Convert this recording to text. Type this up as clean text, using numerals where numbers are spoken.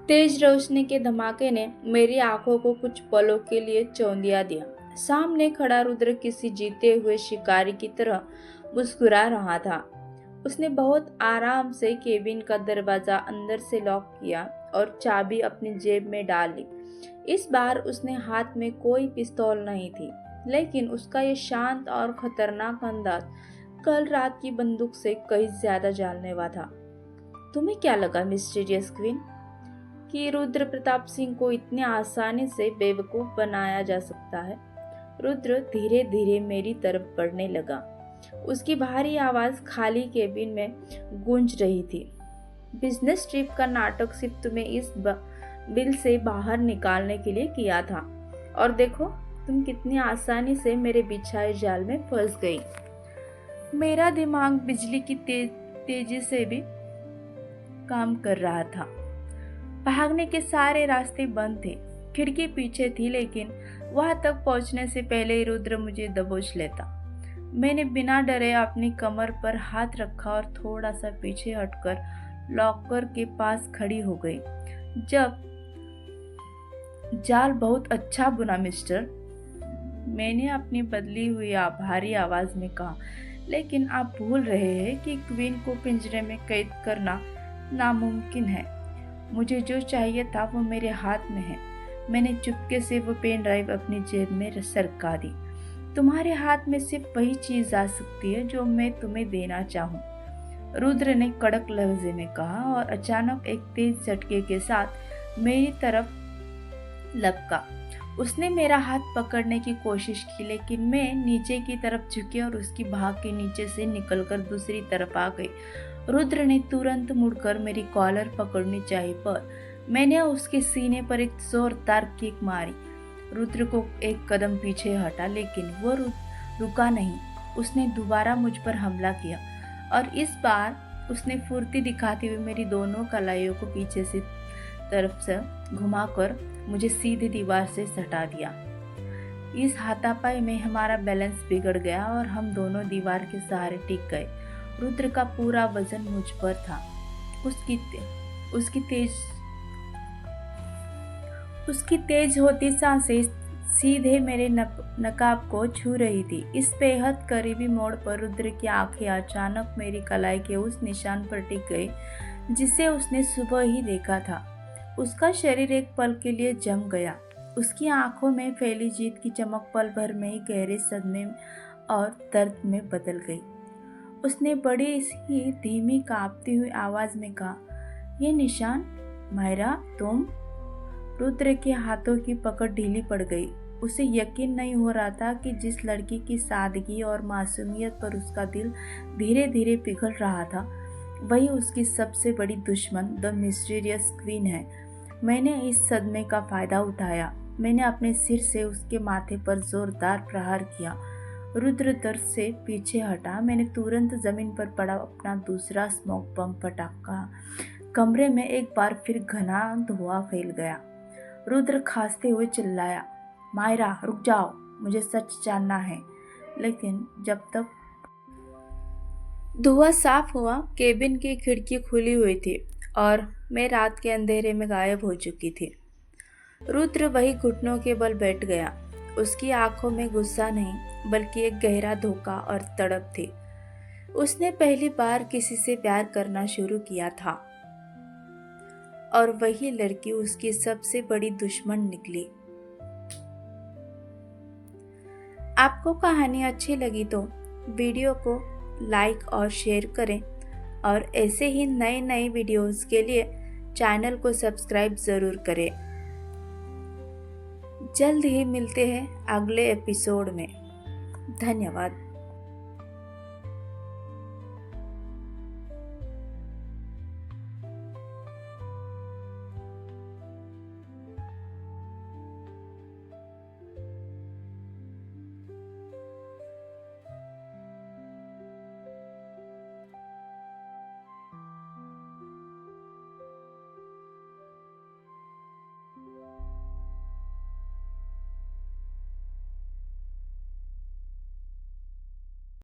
तेज रोशनी के धमाके ने मेरी आंखों को कुछ पलों के लिए चौंधिया दिया। सामने खड़ा रुद्र किसी जीते हुए शिकारी की तरह मुस्कुरा रहा था। उसने बहुत आराम से केबिन का दरवाजा अंदर से लॉक किया और चाबी अपनी जेब में डाल ली। इस बार उसने हाथ में कोई पिस्तौल नहीं थी, लेकिन उसका ये शांत और खतरनाक अंदाज कल रात की बंदूक से कहीं ज्यादा जानलेवा था। तुम्हें क्या लगा मिस्टीरियस क्वीन, कि रुद्र प्रताप सिंह को इतनी आसानी से बेवकूफ बनाया जा सकता है? रुद्र धीरे धीरे मेरी तरफ बढ़ने लगा। उसकी भारी आवाज खाली केबिन में गूंज रही थी। बिजनेस ट्रिप का नाटक सिर्फ तुम्हें इस बिल से बाहर निकालने के लिए किया था, और देखो तुम कितनी आसानी से मेरे बिछाए जाल में फंस गई। मेरा दिमाग बिजली की तेजी से भी काम कर रहा था। भागने के सारे रास्ते बंद थे। खिड़की पीछे थी, लेकिन वहां तक पहुंचने से पहले ही रुद्र मुझे दबोच लेता। मैंने बिना डरे अपनी कमर पर हाथ रखा और थोड़ा सा पीछे हटकर लॉकर के पास खड़ी हो गई। जब जाल बहुत अच्छा बुना मिस्टर, मैंने अपनी बदली हुई भारी आवाज में कहा, लेकिन आप भूल रहे हैं कि क्वीन को पिंजरे में कैद करना नामुमकिन है। मुझे जो चाहिए था वो मेरे हाथ में है। मैंने चुपके से वो पेन ड्राइव अपनी जेब में सरका दी। तुम्हारे हाथ में सिर्फ वही चीज आ सकती है जो मैं तुम्हें देना चाहूँ, रुद्र ने कड़क लहजे में कहा, और अचानक एक तेज झटके के साथ मेरी तरफ लपका। उसने मेरा हाथ पकड़ने की कोशिश की, लेकिन मैं नीचे की तरफ झुकी और उसकी भाग के नीचे से निकलकर दूसरी तरफ आ गई। रुद्र ने तुरंत मुड़कर मेरी कॉलर पकड़नी चाहिए, पर मैंने उसके सीने पर एक जोरदार किक मारी। रुद्र को एक कदम पीछे हटा, लेकिन वो रुका नहीं। उसने दोबारा मुझ पर हमला किया, और इस बार उसने फुर्ती दिखाते हुए मेरी दोनों कलाइयों को पीछे से तरफ से घुमाकर मुझे सीधे दीवार से सटा दिया। इस हाथापाई में हमारा बैलेंस बिगड़ गया और हम दोनों दीवार के सहारे टिक गए। रुद्र का पूरा वजन मुझ पर था। उसकी तेज होती सांसें सीधे मेरे नकाब को छू रही थी। इस बेहद करीबी मोड़ पर रुद्र की आंखें अचानक मेरी कलाई के उस निशान पर टिक गई जिसे उसने सुबह ही देखा था। उसका शरीर एक पल के लिए जम गया। उसकी आंखों में फैली जीत की चमक पल भर में ही गहरे सदमे और दर्द में बदल गई। उसने बड़ी ही धीमी कांपती हुई आवाज में कहा, ये निशान, मायरा तुम? रुद्र के हाथों की पकड़ ढीली पड़ गई। उसे यकीन नहीं हो रहा था कि जिस लड़की की सादगी और मासूमियत पर उसका दिल धीरे धीरे पिघल रहा था, वही उसकी सबसे बड़ी दुश्मन द मिस्टीरियस क्वीन है। मैंने इस सदमे का फायदा उठाया। मैंने अपने सिर से उसके माथे पर जोरदार प्रहार किया। रुद्र दर्द से पीछे हटा। मैंने तुरंत जमीन पर पड़ा अपना दूसरा स्मोक बम पटाखा। कमरे में एक बार फिर घना धुआं फैल गया। रुद्र खांसते हुए चिल्लाया, मायरा रुक जाओ, मुझे सच जानना है। लेकिन जब तक धुआं साफ हुआ, केबिन की खिड़की खुली हुई थी और मैं रात के अंधेरे में गायब हो चुकी थी। रुद्र वही घुटनों के बल बैठ गया। उसकी आंखों में गुस्सा नहीं, बल्कि एक गहरा धोखा और तड़प थी। उसने पहली बार किसी से प्यार करना शुरू किया था, और वही लड़की उसकी सबसे बड़ी दुश्मन निकली। आपको कहानी अच्छी लगी तो वीडियो को लाइक और शेयर करें, और ऐसे ही नए नए वीडियोस के लिए चैनल को सब्सक्राइब ज़रूर करें। जल्द ही मिलते हैं अगले एपिसोड में। धन्यवाद।